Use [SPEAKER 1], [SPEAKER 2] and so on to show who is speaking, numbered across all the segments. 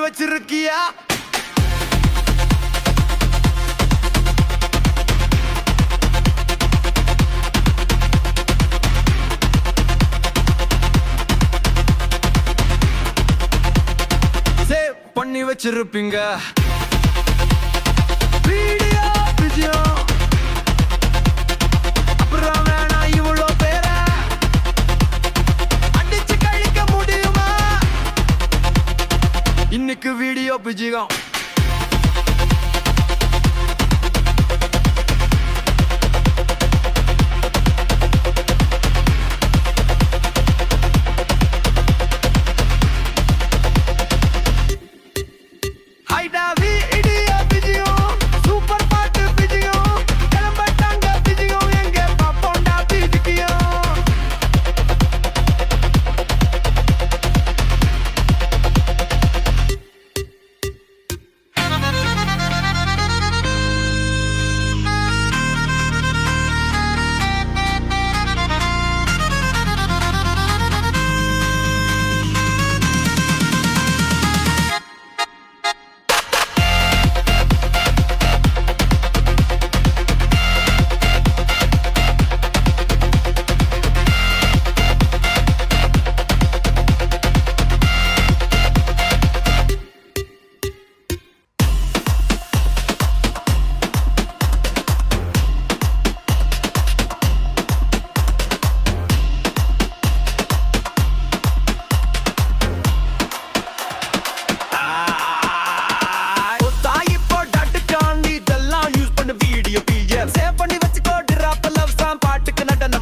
[SPEAKER 1] வச்சிருக்கியா? சேவ் பண்ணி வச்சிருப்பீங்க. வீடியோ விஜயம் அப்புறம் வேணா இவ்வளோ பேர அடிச்சு கழிக்க முடியுமா? இன்னைக்கு வீடியோ விஜயம்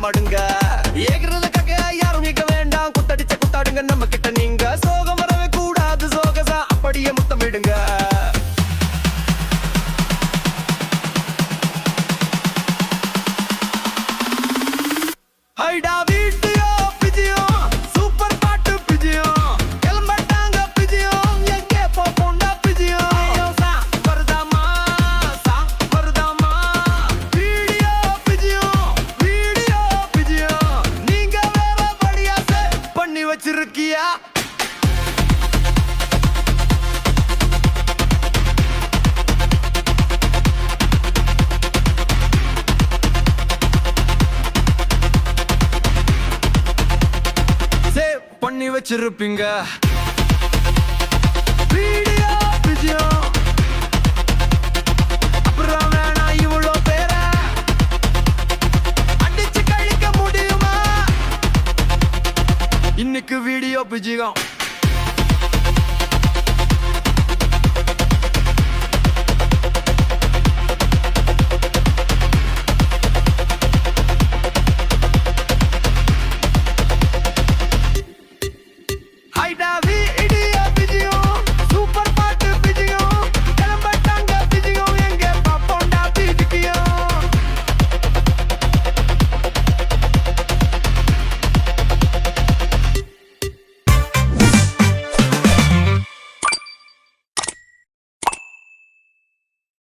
[SPEAKER 1] மடுங்க ஏகிறதுக்காக யாரும் கேட்க வேண்டாம். குத்தடிச்ச குத்தாடுங்க நம்ம கிட்ட. நீங்க சோகம் வரவே கூடாது. சோகசா அப்படியே முத்தமிடுங்க. ஹைடா வீடியோ விஜயம் சூப்பர் பாட்டு விஜயம் கிளம்பட்டாங்க விஜயம் எங்கே போண்டா விஜயம் சா வருதாமா சா வருதாமா வீடியோ விஜயம் நீங்க வேற படியா பண்ணி வச்சிருக்கியா? பண்ணி வச்சிருப்பீங்க.